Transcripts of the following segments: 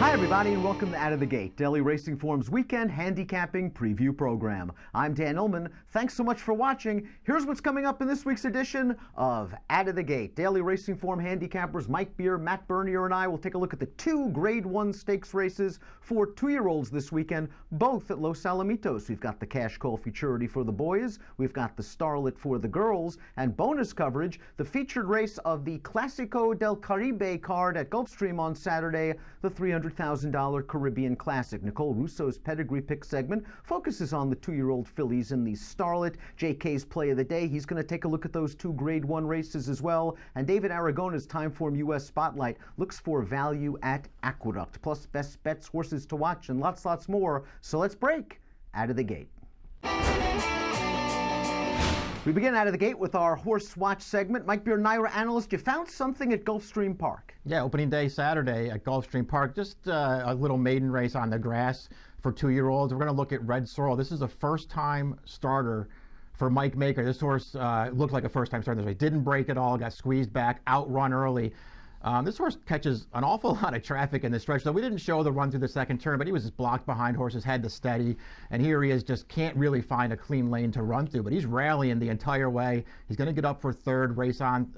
Hi, everybody, and welcome to Out of the Gate, Daily Racing Form's weekend handicapping preview program. I'm Dan Illman. Thanks so much for watching. Here's what's coming up in this week's edition of Out of the Gate. Daily Racing Form handicappers Mike Beer, Matt Bernier, and I will take a look at the two Grade 1 stakes races for 2-year-olds this weekend, both at Los Alamitos. We've got the CashCall Futurity for the boys, we've got the Starlet for the girls, and bonus coverage, the featured race of the Clásico del Caribe card at Gulfstream on Saturday, the $300,000 Caribbean Classic. Nicole Russo's pedigree pick segment focuses on the 2-year-old fillies in the Starlet. JK's play of the day, he's going to take a look at those two Grade 1 races as well. And David Aragona's TimeformUS Spotlight looks for value at Aqueduct, plus best bets, horses to watch, and lots more. So let's break Out of the Gate. We begin Out of the Gate with our horse watch segment. Mike Beer, Naira analyst, you found something at Gulfstream Park. Yeah, opening day Saturday at Gulfstream Park. Just a little maiden race on the grass for 2-year-olds. We're going to look at Red Sorrel. This is a first-time starter for Mike Maker. This horse looked like a first-time starter this way. Didn't break at all, got squeezed back, outrun early. This horse catches an awful lot of traffic in the stretch. So we didn't show the run through the second turn, but he was just blocked behind horses, had to steady. And here he is, just can't really find a clean lane to run through. But he's rallying the entire way. He's going to get up for third, race on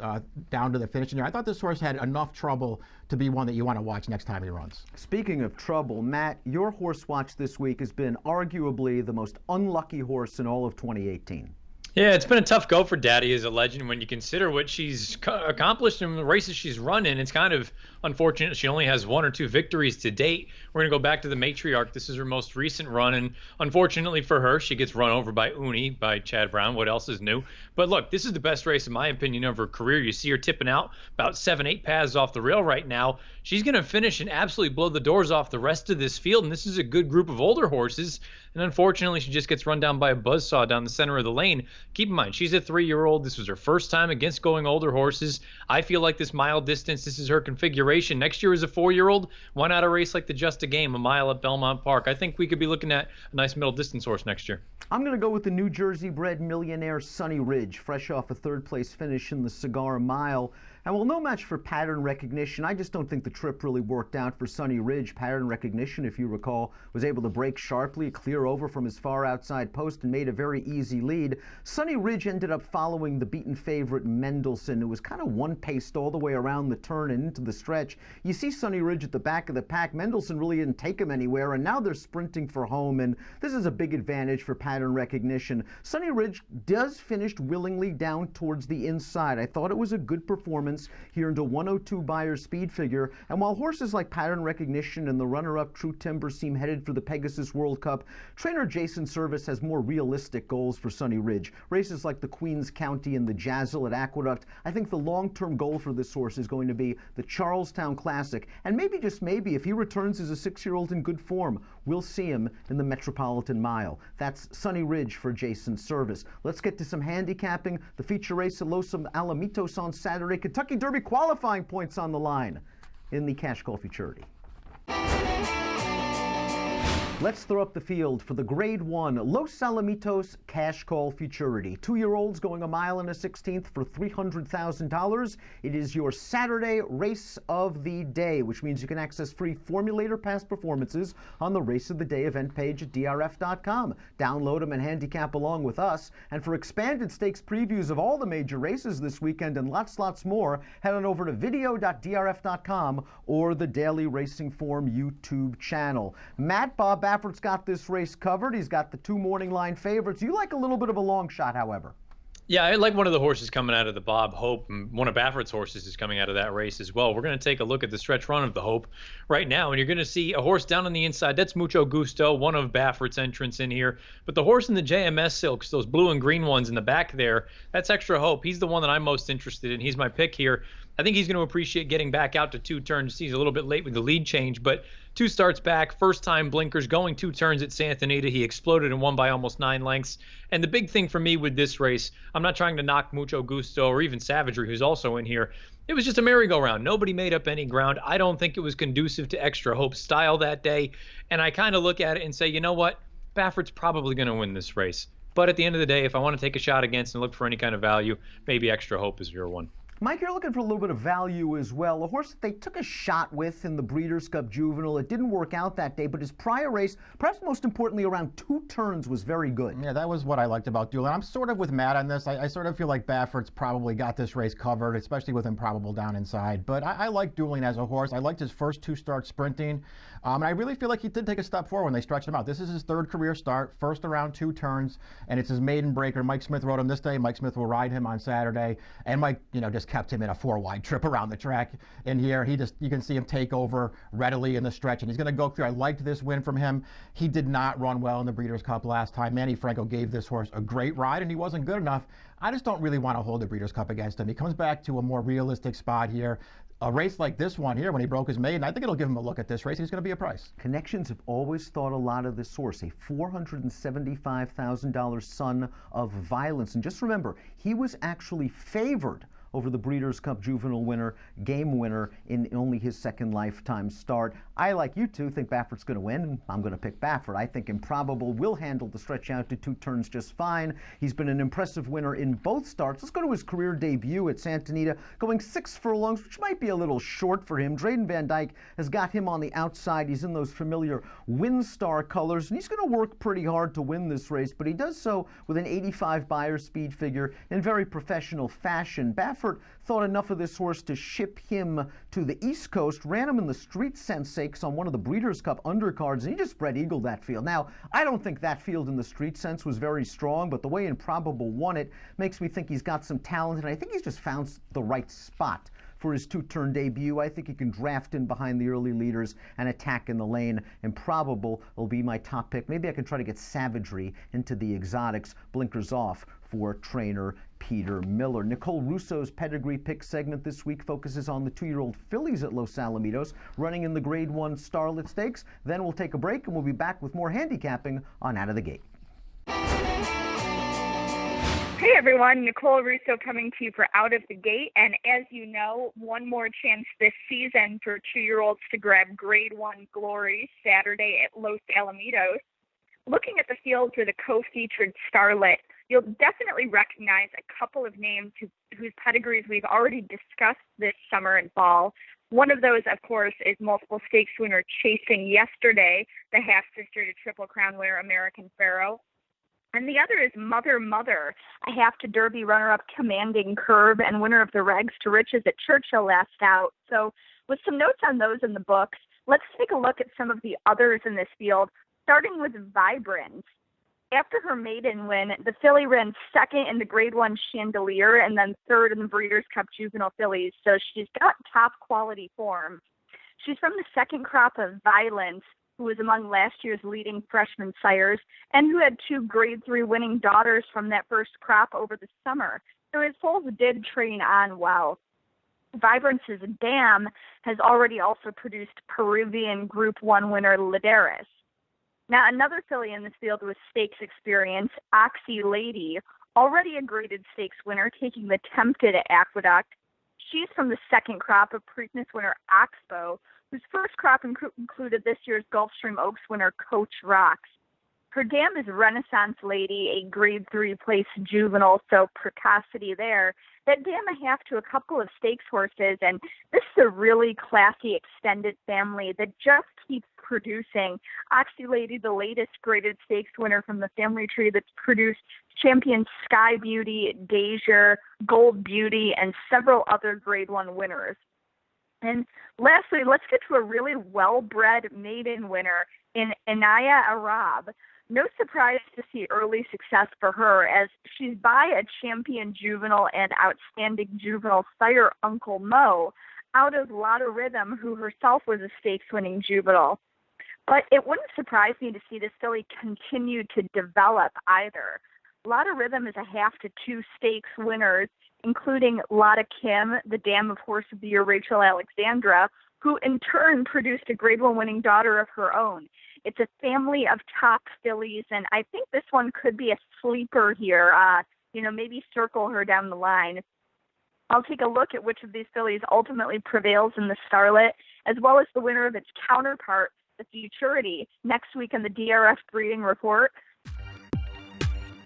down to the finish. And I thought this horse had enough trouble to be one that you want to watch next time he runs. Speaking of trouble, Matt, your horse watch this week has been arguably the most unlucky horse in all of 2018. Yeah, it's been a tough go for Daddy as a legend when you consider what she's accomplished in the races she's run in. It's kind of unfortunate she only has 1 or 2 victories to date. We're going to go back to the matriarch. This is her most recent run, and unfortunately for her, she gets run over by Uni, by Chad Brown. What else is new? But look, this is the best race, in my opinion, of her career. You see her tipping out about 7-8 paths off the rail right now. She's going to finish and absolutely blow the doors off the rest of this field, and this is a good group of older horses. And unfortunately, she just gets run down by a buzzsaw down the center of the lane. Keep in mind, she's a 3-year-old. This was her first time against going older horses. I feel like this mile distance, this is her configuration. Next year as a 4-year-old, why not a race like the Just a Game, a mile at Belmont Park? I think we could be looking at a nice middle distance horse next year. I'm going to go with the New Jersey-bred millionaire Sunny Ridge, fresh off a third-place finish in the Cigar Mile. And while no match for pattern recognition, I just don't think the trip really worked out for Sunny Ridge. Pattern recognition, if you recall, was able to break sharply, clear over from his far outside post, and made a very easy lead. Sunny Ridge ended up following the beaten favorite Mendelssohn, who was kind of one-paced all the way around the turn and into the stretch. You see Sunny Ridge at the back of the pack. Mendelssohn really didn't take him anywhere, and now they're sprinting for home, and this is a big advantage for pattern recognition. Sunny Ridge does finish willingly down towards the inside. I thought it was a good performance here into 102 Beyer speed figure. And while horses like Pattern Recognition and the runner-up True Timber seem headed for the Pegasus World Cup, trainer Jason Service has more realistic goals for Sunny Ridge. Races like the Queens County and the Jazzle at Aqueduct. I think the long-term goal for this horse is going to be the Charlestown Classic. And maybe, just maybe, if he returns as a 6-year-old in good form, we'll see him in the Metropolitan Mile. That's Sunny Ridge for Jason Service. Let's get to some handicapping. The feature race at Los Alamitos on Saturday. Kentucky Derby qualifying points on the line in the CashCall Futurity. Let's throw up the field for the Grade 1 Los Alamitos CashCall Futurity. 2-year-olds going a mile and a 16th for $300,000. It is your Saturday race of the day, which means you can access free Formulator past performances on the Race of the Day event page at DRF.com. Download them and handicap along with us. And for expanded stakes previews of all the major races this weekend and lots more, head on over to video.drf.com or the Daily Racing Form YouTube channel. Matt, Bob Baffert's got this race covered. He's got the 2 morning line favorites. You like a little bit of a long shot, however. Yeah, I like one of the horses coming out of the Bob Hope, and one of Baffert's horses is coming out of that race as well. We're going to take a look at the stretch run of the Hope right now, and you're going to see a horse down on the inside. That's Mucho Gusto, one of Baffert's entrants in here. But the horse in the JMS silks, those blue and green ones in the back there, that's Extra Hope. He's the one that I'm most interested in. He's my pick here. I think he's going to appreciate getting back out to 2 turns. He's a little bit late with the lead change, but 2 starts back, first time blinkers, going 2 turns at Santa Anita. He exploded and won by almost 9 lengths. And the big thing for me with this race, I'm not trying to knock Mucho Gusto or even Savagery, who's also in here. It was just a merry-go-round. Nobody made up any ground. I don't think it was conducive to Extra Hope's style that day. And I kind of look at it and say, you know what? Baffert's probably going to win this race. But at the end of the day, if I want to take a shot against and look for any kind of value, maybe Extra Hope is your one. Mike, you're looking for a little bit of value as well. A horse that they took a shot with in the Breeders' Cup Juvenile. It didn't work out that day, but his prior race, perhaps most importantly, around 2 turns, was very good. Yeah, that was what I liked about Doolin. I'm sort of with Matt on this. I sort of feel like Baffert's probably got this race covered, especially with Improbable down inside. But I like Doolin as a horse. I liked his first 2 starts sprinting. And I really feel like he did take a step forward when they stretched him out. This is his 3rd career start, first around 2 turns, and it's his maiden breaker. Mike Smith rode him this day. Mike Smith will ride him on Saturday. And Mike, just kept him in a 4-wide trip around the track in here. You can see him take over readily in the stretch, and he's going to go through. I liked this win from him. He did not run well in the Breeders' Cup last time. Manny Franco gave this horse a great ride, and he wasn't good enough. I just don't really want to hold the Breeders' Cup against him. He comes back to a more realistic spot here. A race like this one here, when he broke his maiden, I think it'll give him a look at this race. He's going to be a price. Connections have always thought a lot of this horse, a $475,000 son of violence. And just remember, he was actually favored over the Breeders' Cup Juvenile winner, game winner, in only his 2nd lifetime start. I, like you two, think Baffert's going to win, and I'm going to pick Baffert. I think Improbable will handle the stretch out to 2 turns just fine. He's been an impressive winner in both starts. Let's go to his career debut at Santa Anita, going 6 furlongs, which might be a little short for him. Drayden Van Dyke has got him on the outside. He's in those familiar WinStar colors, and he's going to work pretty hard to win this race, but he does so with an 85 Beyer speed figure in very professional fashion. Baffert thought enough of this horse to ship him to the East Coast, ran him in the Street Sense Stakes on one of the Breeders' Cup undercards, and he just spread eagled that field. Now, I don't think that field in the Street Sense was very strong, but the way Improbable won it makes me think he's got some talent, and I think he's just found the right spot for his 2-turn debut. I think he can draft in behind the early leaders and attack in the lane. Improbable will be my top pick. Maybe I can try to get Savagery into the exotics. Blinkers off for trainer Peter Miller. Nicole Russo's pedigree pick segment this week focuses on the 2-year-old fillies at Los Alamitos, running in the Grade 1 Starlet Stakes. Then we'll take a break, and we'll be back with more handicapping on Out of the Gate. Hey everyone, Nicole Russo coming to you for Out of the Gate, and as you know, one more chance this season for 2-year-olds to grab Grade 1 glory Saturday at Los Alamitos. Looking at the field for the co-featured Starlet, you'll definitely recognize a couple of names whose pedigrees we've already discussed this summer and fall. One of those, of course, is multiple stakes winner Chasing Yesterday, the half-sister to Triple Crown winner American Pharoah. And the other is Mother Mother, a half to Derby runner-up Commanding Curve and winner of the Rags to Riches at Churchill last out. So with some notes on those in the books, let's take a look at some of the others in this field, starting with Vibrant. After her maiden win, the filly ran 2nd in the Grade 1 Chandelier and then 3rd in the Breeders' Cup Juvenile Fillies, so she's got top quality form. She's from the 2nd crop of Violence, who was among last year's leading freshman sires, and who had 2 Grade 3 winning daughters from that first crop over the summer. So his foals did train on well. Vibrance's dam has already also produced Peruvian Group 1 winner Ladaris. Now, another filly in this field with stakes experience, Oxy Lady, already a graded stakes winner, taking the Tempted at Aqueduct. She's from the 2nd crop of Preakness winner Oxbow, whose first crop included this year's Gulfstream Oaks winner Coach Rocks. Her dam is Renaissance Lady, a Grade 3 place juvenile, so precocity there. That dam a half to a couple of stakes horses, and this is a really classy extended family that just keeps producing. Oxy Lady, the latest graded stakes winner from the family tree that's produced champion Sky Beauty, Deja, Gold Beauty, and several other Grade 1 winners. And lastly, let's get to a really well-bred maiden winner in Inaya Arab. No surprise to see early success for her, as she's by a champion juvenile and outstanding juvenile sire, Uncle Mo, out of Lotta Rhythm, who herself was a stakes-winning juvenile. But it wouldn't surprise me to see this filly continue to develop either. Lotta Rhythm is a half to 2 stakes winners, including Lotta Kim, the dam of Horse of the Year Rachel Alexandra, who in turn produced a Grade 1 winning daughter of her own. It's a family of top fillies, and I think this one could be a sleeper here. Maybe circle her down the line. I'll take a look at which of these fillies ultimately prevails in the Starlet, as well as the winner of its counterpart, the Futurity, next week on the DRF Breeding Report.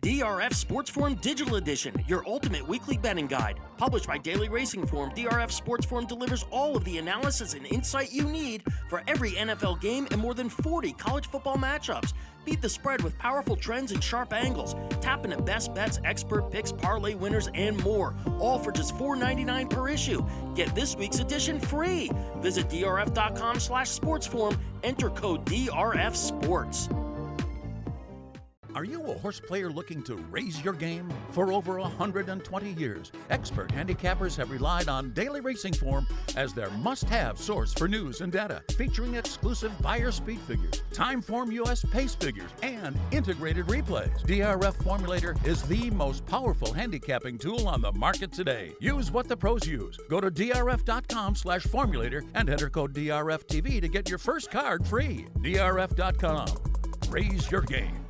DRF Sports Forum Digital Edition, your ultimate weekly betting guide. Published by Daily Racing Form, DRF Sports Forum delivers all of the analysis and insight you need for every NFL game and more than 40 college football matchups. Beat the spread with powerful trends and sharp angles. Tap into best bets, expert picks, parlay winners, and more. All for just $4.99 per issue. Get this week's edition free. Visit drf.com/sportsforum. Enter code DRFSports. Are you a horse player looking to raise your game? For over 120 years, expert handicappers have relied on Daily Racing Form as their must-have source for news and data, featuring exclusive buyer speed figures, TimeformUS pace figures, and integrated replays. DRF Formulator is the most powerful handicapping tool on the market today. Use what the pros use. Go to drf.com/formulator and enter code DRFTV to get your first card free. drf.com. Raise your game.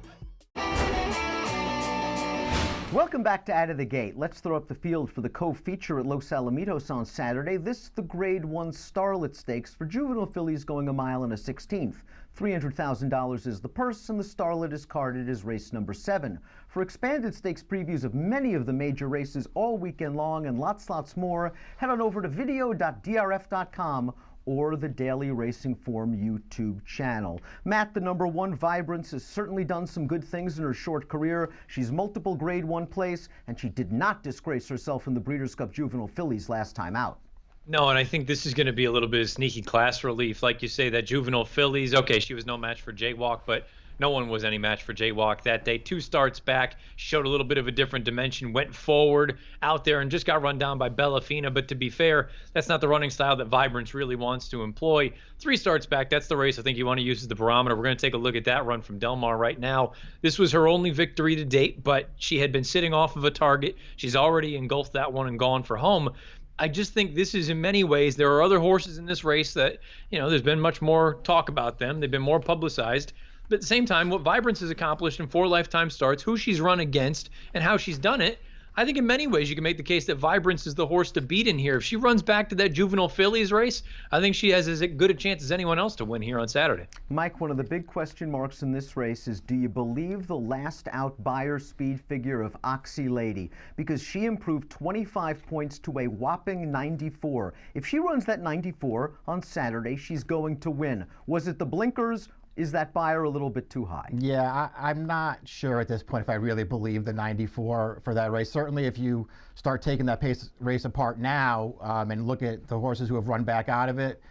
Welcome back to Out of the Gate. Let's throw up the field for the co-feature at Los Alamitos on Saturday. This is the Grade 1 Starlet Stakes for juvenile fillies going a mile and a 16th. $300,000 is the purse, and the Starlet is carded as race number 7. For expanded stakes previews of many of the major races all weekend long and lots more, head on over to video.drf.com or the Daily Racing Form YouTube channel. Matt, the number 1 Vibrance has certainly done some good things in her short career. She's multiple Grade 1 place, and she did not disgrace herself in the Breeders' Cup Juvenile Fillies last time out. No, and I think this is going to be a little bit of sneaky class relief. Like you say, that Juvenile Fillies, okay, she was no match for Jaywalk, but no one was any match for Jaywalk that day. 2 starts back, showed a little bit of a different dimension, went forward out there and just got run down by Bellafina. But to be fair, that's not the running style that Vibrance really wants to employ. 3 starts back, that's the race I think you want to use as the barometer. We're going to take a look at that run from Del Mar right now. This was her only victory to date, but she had been sitting off of a target. She's already engulfed that one and gone for home. I just think this is, in many ways, there are other horses in this race that, there's been much more talk about them. They've been more publicized. But at the same time, what Vibrance has accomplished in 4 lifetime starts, who she's run against, and how she's done it, I think in many ways you can make the case that Vibrance is the horse to beat in here. If she runs back to that Juvenile Fillies race, I think she has as good a chance as anyone else to win here on Saturday. Mike, one of the big question marks in this race is, do you believe the last out buyer speed figure of Oxy Lady? Because she improved 25 points to a whopping 94. If she runs that 94 on Saturday, she's going to win. Was it the blinkers? Is that buyer a little bit too high? Yeah, I'm not sure at this point if I really believe the 94 for that race. Certainly if you start taking that race apart now and look at the horses who have run back out of it,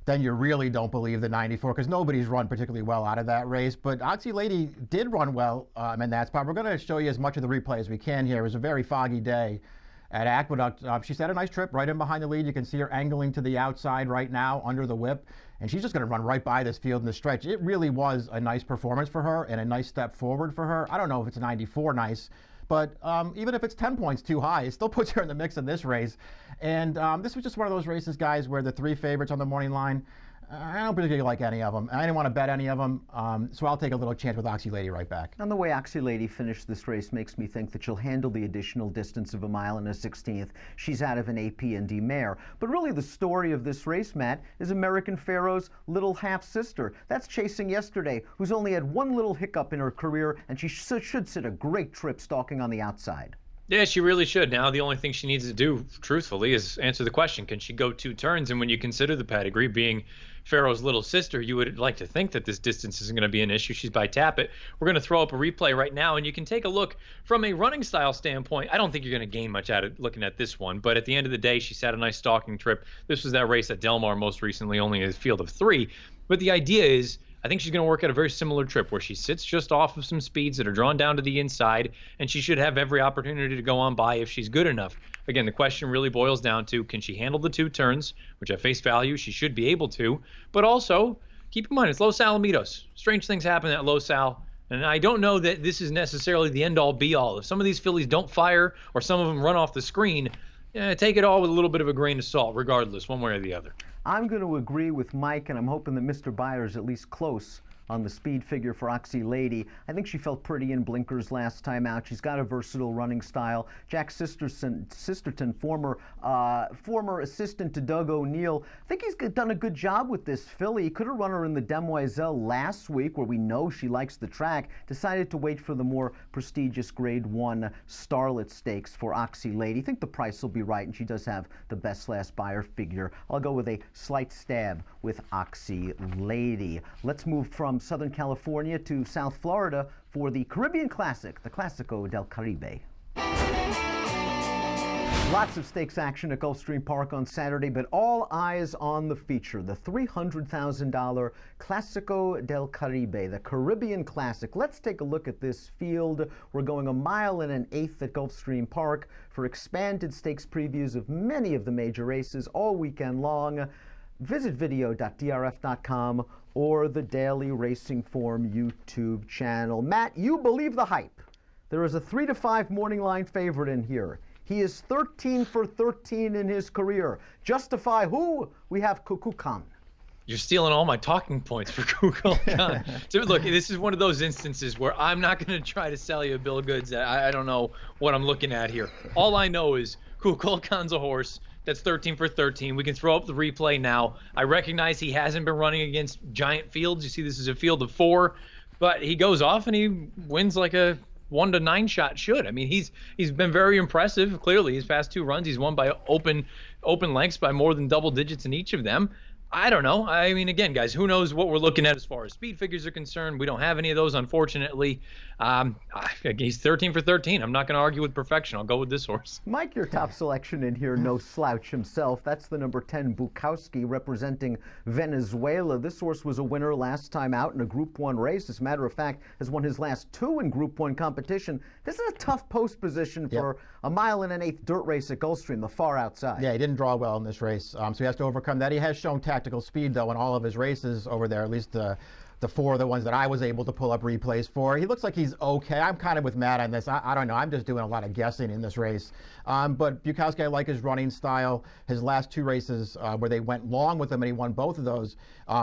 then you really don't believe the 94 because nobody's run particularly well out of that race. But Oxy Lady did run well in that spot. We're going to show you as much of the replay as we can here. It was a very foggy day at Aqueduct. She's had a nice trip right in behind the lead. You can see her angling to the outside right now under the whip. And she's just going to run right by this field in the stretch. It really was a nice performance for her and a nice step forward for her. I don't know if it's a 94 nice, but even if it's 10 points too high, it still puts her in the mix in this race. And this was just one of those races, guys, where the 3 favorites on the morning line, I don't particularly like any of them. I didn't want to bet any of them, so I'll take a little chance with Oxy Lady right back. And the way Oxy Lady finished this race makes me think that she'll handle the additional distance of a mile and a 16th. She's out of an AP&D mare. But really the story of this race, Matt, is American Pharoah's little half-sister. That's Chasing Yesterday, who's only had one little hiccup in her career, and she should sit a great trip stalking on the outside. Yeah, she really should. Now the only thing she needs to do, truthfully, is answer the question, can she go 2 turns? And when you consider the pedigree being Pharaoh's little sister, you would like to think that this distance isn't going to be an issue. She's by Tappet. We're going to throw up a replay right now, and you can take a look from a running style standpoint. I don't think you're going to gain much out of looking at this one, but at the end of the day, she's had a nice stalking trip. This was that race at Del Mar most recently, only a field of 3. But the idea is, I think she's going to work at a very similar trip where she sits just off of some speeds that are drawn down to the inside, and she should have every opportunity to go on by if she's good enough. Again, the question really boils down to, can she handle the 2 turns, which at face value she should be able to, but also keep in mind it's Los Alamitos. Strange things happen at Los Al, and I don't know that this is necessarily the end-all be-all. If some of these fillies don't fire or some of them run off the screen, take it all with a little bit of a grain of salt, regardless, one way or the other. I'm going to agree with Mike, and I'm hoping that Mr. Byers at least close on the speed figure for Oxy Lady. I think she felt pretty in blinkers last time out. She's got a versatile running style. Jack Sisterton, former assistant to Doug O'Neill, I think he's done a good job with this filly. He could have run her in the Demoiselle last week, where we know she likes the track. Decided to wait for the more prestigious Grade 1 Starlet Stakes for Oxy Lady. I think the price will be right, and she does have the best last buyer figure. I'll go with a slight stab with Oxy Lady. Let's move from Southern California to South Florida for the Caribbean Classic, the Clásico del Caribe. Lots of stakes action at Gulfstream Park on Saturday, but all eyes on the feature, the $300,000 Clásico del Caribe, the Caribbean Classic. Let's take a look at this field. We're going 1 1/8 at Gulfstream Park for expanded stakes previews of many of the major races all weekend long. Visit video.drf.com or the Daily Racing Form YouTube channel. Matt, you believe the hype. There is a 3-5 morning line favorite in here. He is 13 for 13 in his career. Justify who? We have Kukulkan. You're stealing all my talking points for Kukulkan. So look, this is one of those instances where I'm not going to try to sell you a bill of goods. I don't know what I'm looking at here. All I know is Kukulkan's a horse that's 13 for 13. We can throw up the replay now. I recognize he hasn't been running against giant fields. You see, this is a field of 4, but he goes off and he wins like a 1 to 9 shot should. I mean, he's been very impressive. Clearly, his past 2 runs, he's won by open lengths by more than double digits in each of them. I don't know. I mean, again, guys, who knows what we're looking at as far as speed figures are concerned. We don't have any of those, unfortunately. He's 13 for 13. I'm not going to argue with perfection. I'll go with this horse. Mike, your top selection in here, no slouch himself. That's the number 10 Bukowski, representing Venezuela. This horse was a winner last time out in a Group 1 race. As a matter of fact, has won his last 2 in Group 1 competition. This is a tough post position for 1 1/8 dirt race at Gulfstream, the far outside. Yeah, he didn't draw well in this race, so he has to overcome that. He has shown tactical speed, though, in all of his races over there, at least the 4 of the ones that I was able to pull up replays for. He looks like he's okay. I'm kind of with Matt on this. I don't know. I'm just doing a lot of guessing in this race. But Bukowski, I like his running style. His last 2 races where they went long with him and he won both of those,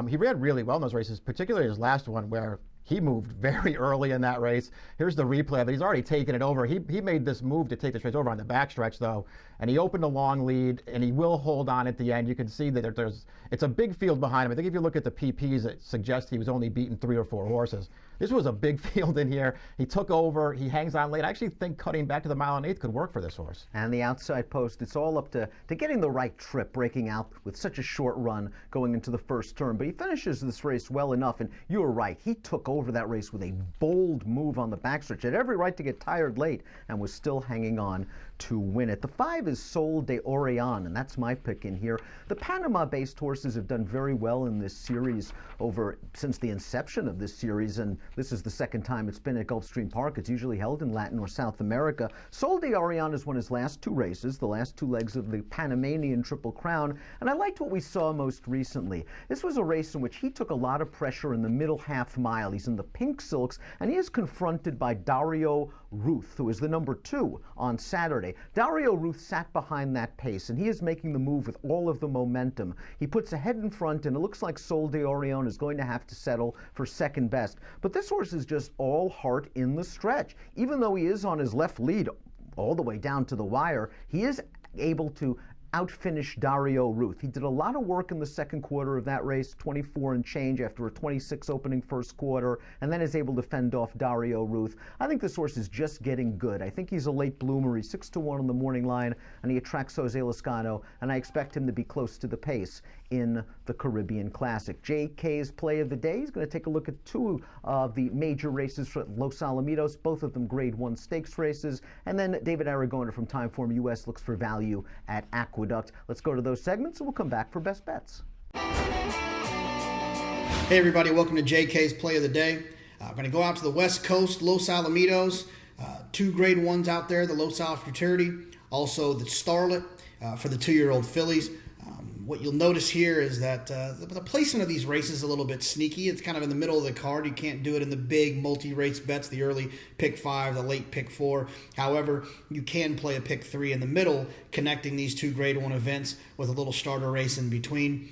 he ran really well in those races, particularly his last one where he moved very early in that race. Here's the replay of it. He's already taken it over. He made this move to take this race over on the backstretch, though, and he opened a long lead, and he will hold on at the end. You can see that it's a big field behind him. I think if you look at the PPs, it suggests he was only beaten 3 or 4 horses. This was a big field in here. He took over. He hangs on late. I actually think cutting back to the 1 1/8 could work for this horse. And the outside post, it's all up to getting the right trip, breaking out with such a short run going into the first turn. But he finishes this race well enough, and you were right. He took over that race with a bold move on the backstretch. Had every right to get tired late and was still hanging on to win it. The 5 is Sol de Orion, and that's my pick in here. The Panama-based horses have done very well in this series since the inception of this series, and this is the second time it's been at Gulfstream Park. It's usually held in Latin or South America. Sol de Orion has won his last 2 races, the last 2 legs of the Panamanian Triple Crown, and I liked what we saw most recently. This was a race in which he took a lot of pressure in the middle half mile. He's in the pink silks, and he is confronted by Dario Ruth, who is the number 2 on Saturday. Dario Ruth sat behind that pace, and he is making the move with all of the momentum. He puts a head in front, and it looks like Sol de Orion is going to have to settle for second best. But this horse is just all heart in the stretch. Even though he is on his left lead all the way down to the wire, he is able to outfinish Dario Ruth. He did a lot of work in the second quarter of that race, 24 and change after a 26 opening first quarter, and then is able to fend off Dario Ruth. I think this horse is just getting good. I think he's a late bloomer. He's 6-1 on the morning line, and he attracts Jose Lezcano, and I expect him to be close to the pace in the Caribbean Classic. JK's play of the day. He's going to take a look at 2 of the major races for Los Alamitos, both of them Grade 1 stakes races, and then David Aragona from TimeformUS looks for value at Aqueduct. Let's go to those segments, and we'll come back for best bets. Hey everybody, welcome to JK's Play of the Day. I'm going to go out to the West Coast, Los Alamitos. 2 Grade 1s out there, the Los Futurity, also the Starlet for the 2-year-old fillies. What you'll notice here is that the placement of these races is a little bit sneaky. It's kind of in the middle of the card. You can't do it in the big multi-race bets, the early pick 5, the late pick 4. However, you can play a pick 3 in the middle, connecting these two Grade 1 events with a little starter race in between.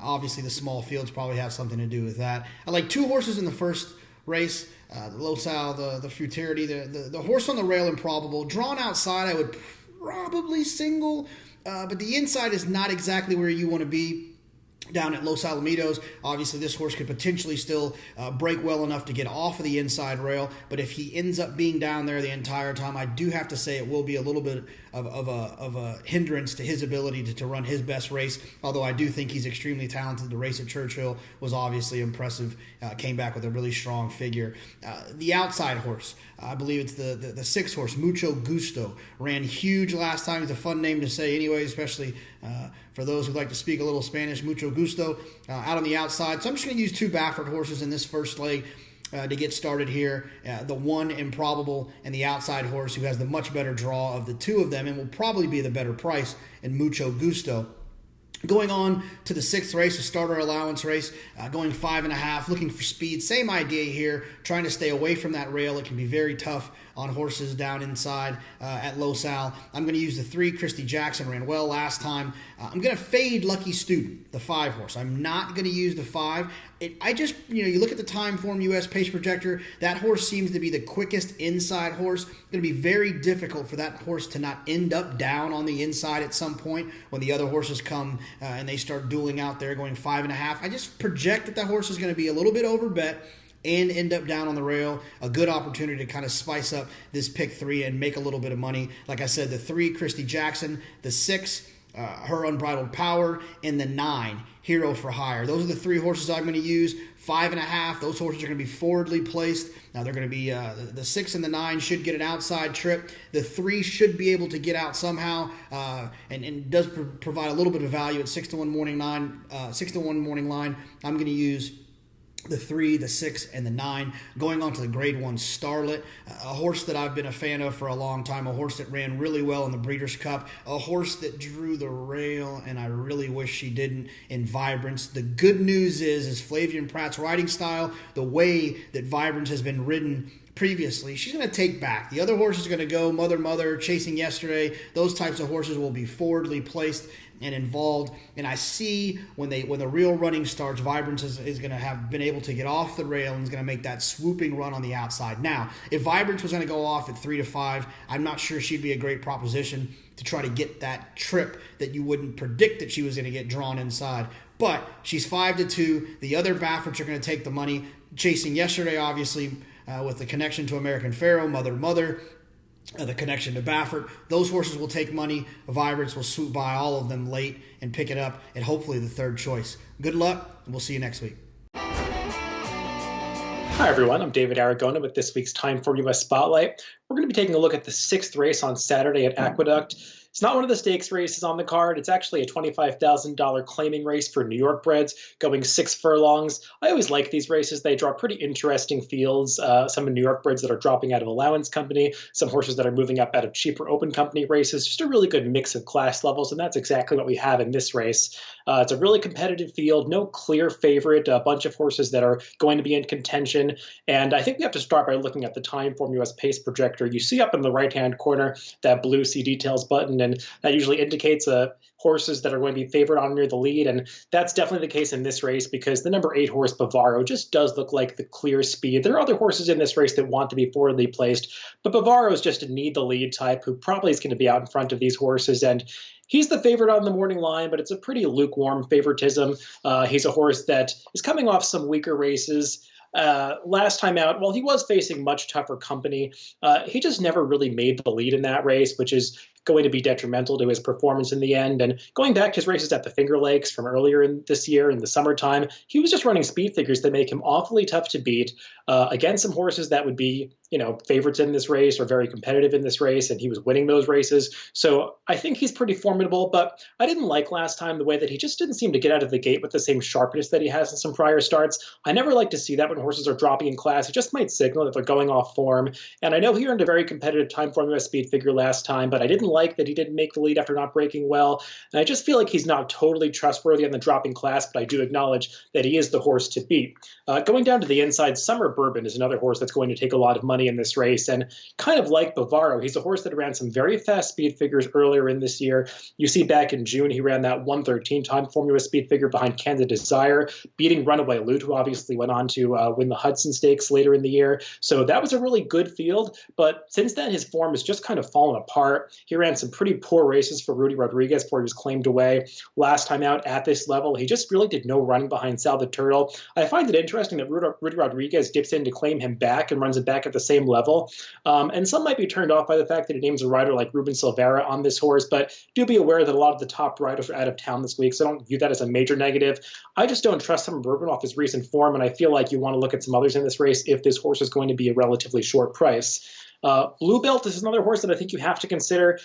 Obviously, the small fields probably have something to do with that. I like 2 horses in the first race. The Losal, the Futurity, the horse on the rail, Improbable. Drawn outside, I would probably single, but the inside is not exactly where you want to be down at Los Alamitos. Obviously, this horse could potentially still break well enough to get off of the inside rail, but if he ends up being down there the entire time, I do have to say it will be a little bit of a hindrance to his ability to run his best race, although I do think he's extremely talented. The race at Churchill was obviously impressive, came back with a really strong figure. The outside horse, I believe it's the 6th horse, Mucho Gusto, ran huge last time. It's a fun name to say anyway, especially for those who like to speak a little Spanish. Mucho Gusto out on the outside. So I'm just going to use 2 Baffert horses in this first leg to get started here. The 1 Improbable and the outside horse who has the much better draw of the 2 of them and will probably be the better price in Mucho Gusto. Going on to the 6th race, a starter allowance race, going 5.5, looking for speed. Same idea here, trying to stay away from that rail. It can be very tough on horses down inside at Losal. I'm going to use the 3, Christy Jackson, ran well last time. I'm going to fade Lucky Student, the 5 horse. I'm not going to use the 5. You look at the TimeformUS pace projector, that horse seems to be the quickest inside horse. It's going to be very difficult for that horse to not end up down on the inside at some point when the other horses come and they start dueling out there going 5.5. I just project that horse is going to be a little bit overbet and end up down on the rail. A good opportunity to kind of spice up this pick 3 and make a little bit of money. Like I said, the 3, Christy Jackson, the 6, Her Unbridled Power, and the 9, Hero for Hire. Those are the 3 horses I'm going to use. 5.5, those horses are going to be forwardly placed. Now they're going to be, the 6 and the 9 should get an outside trip. The 3 should be able to get out somehow and does provide a little bit of value at 6-1 morning line. 6-1 morning line. I'm going to use the 3, the 6, and the 9. Going on to the Grade 1 Starlet, a horse that I've been a fan of for a long time, a horse that ran really well in the Breeders' Cup, a horse that drew the rail, and I really wish she didn't, in Vibrance. The good news is Flavian Pratt's riding style, the way that Vibrance has been ridden previously, she's going to take back. The other horse is going to go Mother, Chasing Yesterday. Those types of horses will be forwardly placed and involved. And I see when the real running starts, Vibrance is going to have been able to get off the rail and is going to make that swooping run on the outside. Now, if Vibrance was going to go off at 3-5, I'm not sure she'd be a great proposition to try to get that trip that you wouldn't predict that she was going to get drawn inside. But she's 5-2. The other Bafferts are going to take the money. Chasing Yesterday, obviously, with the connection to American Pharaoh, Mother, the connection to Baffert. Those horses will take money. Vibrance will swoop by all of them late and pick it up at hopefully the 3rd choice. Good luck, and we'll see you next week. Hi, everyone. I'm David Aragona with this week's TimeformUS Spotlight. We're going to be taking a look at the 6th race on Saturday at Aqueduct. It's not one of the stakes races on the card. It's actually a $25,000 claiming race for New York breds going 6 furlongs. I always like these races. They draw pretty interesting fields. Some New York breds that are dropping out of allowance company, some horses that are moving up out of cheaper open company races. Just a really good mix of class levels, and that's exactly what we have in this race. It's a really competitive field, no clear favorite, a bunch of horses that are going to be in contention. And I think we have to start by looking at the TimeformUS pace projector. You see up in the right-hand corner that blue See Details button, and that usually indicates horses that are going to be favored on near the lead. And that's definitely the case in this race because the number 8 horse Bavaro just does look like the clear speed. There are other horses in this race that want to be forwardly placed, but Bavaro is just a need the lead type who probably is going to be out in front of these horses. And he's the favorite on the morning line, but it's a pretty lukewarm favoritism. He's a horse that is coming off some weaker races. Last time out, while he was facing much tougher company, he just never really made the lead in that race, which is going to be detrimental to his performance in the end. And going back to his races at the Finger Lakes from earlier in this year in the summertime, he was just running speed figures that make him awfully tough to beat against some horses that would be, favorites in this race or very competitive in this race, and he was winning those races. So I think he's pretty formidable, but I didn't like last time the way that he just didn't seem to get out of the gate with the same sharpness that he has in some prior starts. I never like to see that when horses are dropping in class. It just might signal that they're going off form. And I know he earned a very competitive TimeformUS speed figure last time, but I didn't like that he didn't make the lead after not breaking well. And I just feel like he's not totally trustworthy on the dropping class, but I do acknowledge that he is the horse to beat. Going down to the inside, Summer Bourbon is another horse that's going to take a lot of money in this race. And kind of like Bavaro, he's a horse that ran some very fast speed figures earlier in this year. You see back in June, he ran that 113 TimeformUS speed figure behind Kansas Desire, beating Runaway Loot, who obviously went on to win the Hudson Stakes later in the year. So that was a really good field. But since then, his form has just kind of fallen apart. He ran some pretty poor races for Rudy Rodriguez before he was claimed away. Last time out at this level, he just really did no running behind Sal the Turtle. I find it interesting that Rudy Rodriguez dips in to claim him back and runs it back at the same level. And some might be turned off by the fact that he names a rider like Ruben Silvera on this horse, but do be aware that a lot of the top riders are out of town this week, so I don't view that as a major negative. I just don't trust Summer Bourbon off his recent form, and I feel like you want to look at some others in this race if this horse is going to be a relatively short price. Blue Belt is another horse that I think you have to consider.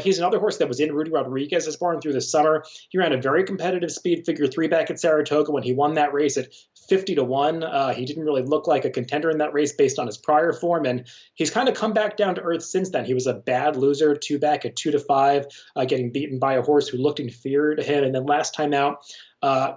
He's another horse that was in Rudy Rodriguez's barn through the summer. He ran a very competitive speed figure 3 back at Saratoga when he won that race at 50-1. He didn't really look like a contender in that race based on his prior form, and he's kind of come back down to earth since then. He was a bad loser, 2 back at 2-5, getting beaten by a horse who looked inferior to him, and then last time out,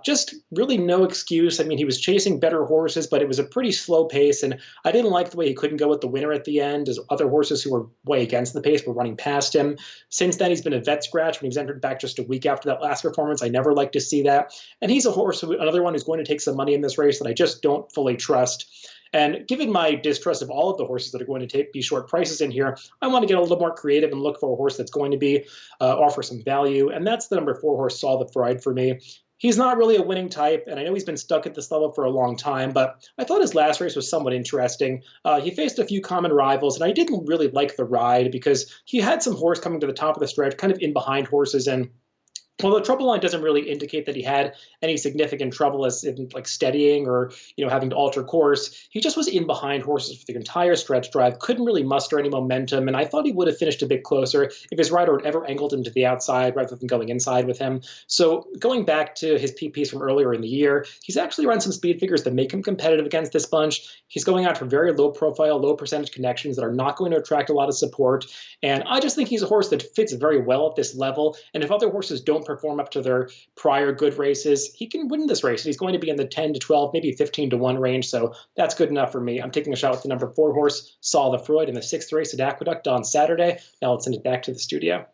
just really no excuse. I mean, he was chasing better horses, but it was a pretty slow pace, and I didn't like the way he couldn't go with the winner at the end, as other horses who were way against the pace were running past him. Since then, he's been a vet scratch when he was entered back just a week after that last performance. I never like to see that. And he's a horse, another one who's going to take some money in this race that I just don't fully trust. And given my distrust of all of the horses that are going to be short prices in here, I want to get a little more creative and look for a horse that's going to be offer some value. And that's the number 4 horse, Saul the Fried, for me. He's not really a winning type, and I know he's been stuck at this level for a long time, but I thought his last race was somewhat interesting. He faced a few common rivals, and I didn't really like the ride because he had some horse coming to the top of the stretch, kind of in behind horses, and well, the trouble line doesn't really indicate that he had any significant trouble as in like steadying or, having to alter course. He just was in behind horses for the entire stretch drive, couldn't really muster any momentum, and I thought he would have finished a bit closer if his rider had ever angled him to the outside rather than going inside with him. So going back to his PPs from earlier in the year, he's actually run some speed figures that make him competitive against this bunch. He's going out for very low profile, low percentage connections that are not going to attract a lot of support, and I just think he's a horse that fits very well at this level, and if other horses don't perform up to their prior good races, he can win this race. He's going to be in the 10-12, maybe 15-1 range, so that's good enough for me. I'm taking a shot with the number 4 horse, Saul the Freud, in the 6th race at Aqueduct on Saturday. Now let's send it back to the studio.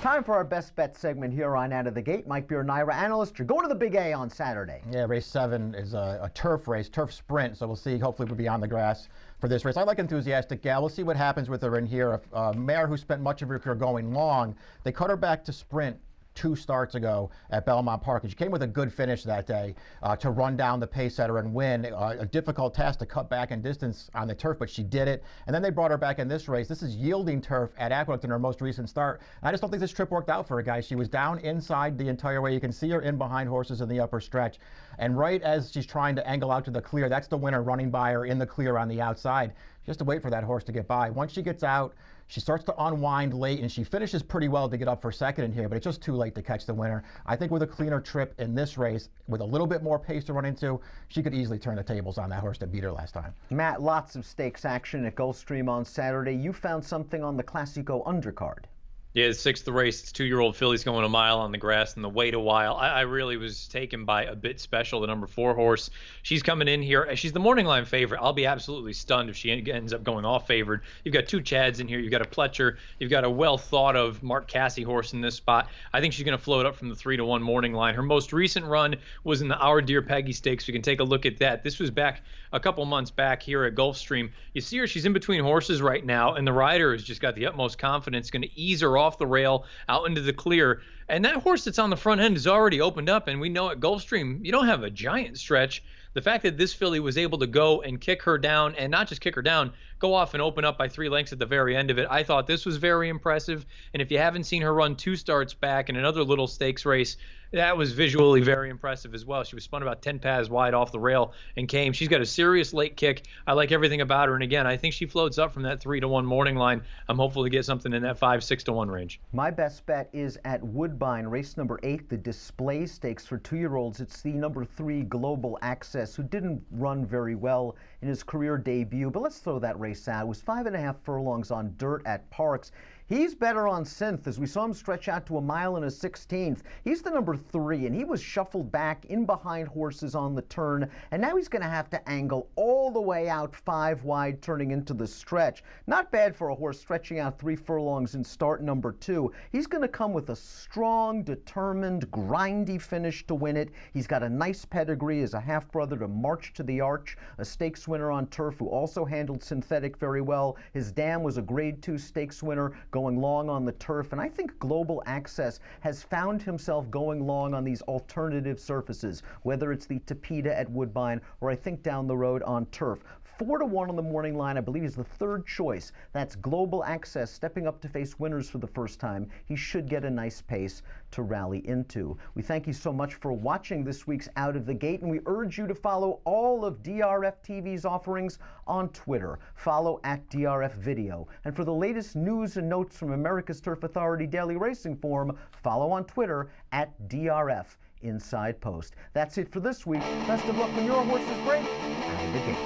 Time for our best bet segment here on Out of the Gate. Mike Beer, Naira analyst. You're going to the Big A on Saturday. Yeah, race 7 is a turf race, turf sprint, so we'll see. Hopefully we'll be on the grass for this race. I like Enthusiastic Gal. We'll see what happens with her in here. A mare who spent much of her career going long. They cut her back to sprint 2 starts ago at Belmont Park, and she came with a good finish that day to run down the pace setter and win. A difficult task to cut back in distance on the turf, but she did it. And then they brought her back in this race. This is yielding turf at Aqueduct in her most recent start. And I just don't think this trip worked out for her, guys. She was down inside the entire way. You can see her in behind horses in the upper stretch. And right as she's trying to angle out to the clear, that's the winner running by her in the clear on the outside. She has to wait for that horse to get by. Once she gets out, she starts to unwind late, and she finishes pretty well to get up for second in here, but it's just too late to catch the winner. I think with a cleaner trip in this race, with a little bit more pace to run into, she could easily turn the tables on that horse that beat her last time. Matt, lots of stakes action at Gulfstream on Saturday. You found something on the Classico undercard. Yeah, the 6th race, it's 2-year-old fillies going a mile on the grass and the wait a while. I really was taken by a bit special, the number 4 horse. She's coming in here. She's the morning line favorite. I'll be absolutely stunned if she ends up going off favored. You've got 2 Chads in here. You've got a Pletcher. You've got a well thought of Mark Casse horse in this spot. I think she's going to float up from the 3-1 morning line. Her most recent run was in the Our Dear Peggy Stakes. We can take a look at that. This was back a couple months back here at Gulfstream. You see her, she's in between horses right now, and the rider has just got the utmost confidence, going to ease her off the rail out into the clear. And that horse that's on the front end is already opened up, and we know at Gulfstream, you don't have a giant stretch. The fact that this filly was able to go and kick her down, and not just kick her down, go off and open up by 3 lengths at the very end of it, I thought this was very impressive. And if you haven't seen her run 2 starts back in another little stakes race, that was visually very impressive as well. She was spun about 10 paths wide off the rail and came. She's got a serious late kick. I like everything about her. And again, I think she floats up from that 3-1 morning line. I'm hopeful to get something in that 5-6-1 range. My best bet is at Woodbine, race number 8, the display stakes for 2-year-olds. It's the number 3 Global Access, who didn't run very well in his career debut, but let's throw that race out. It was 5.5 furlongs on dirt at Parks. He's better on synth, as we saw him stretch out to 1 mile and a 16th. He's the number 3, and he was shuffled back in behind horses on the turn, and now he's going to have to angle all the way out 5 wide, turning into the stretch. Not bad for a horse stretching out 3 furlongs in start number 2. He's going to come with a strong, determined, grindy finish to win it. He's got a nice pedigree as a half-brother to March to the Arch, a stakes winner on turf who also handled synthetic very well. His dam was a grade 2 stakes winner, going long on the turf, and I think Global Access has found himself going long on these alternative surfaces, whether it's the Tapeta at Woodbine or I think down the road on turf. 4-1 on the morning line, I believe, is the third choice. That's Global Access stepping up to face winners for the first time. He should get a nice pace to rally into. We thank you so much for watching this week's Out of the Gate, and we urge you to follow all of DRF TV's offerings on Twitter. Follow at DRF Video. And for the latest news and notes from America's Turf Authority Daily Racing Form, follow on Twitter at DRF Inside Post. That's it for this week. Best of luck when your horses break out of the gate.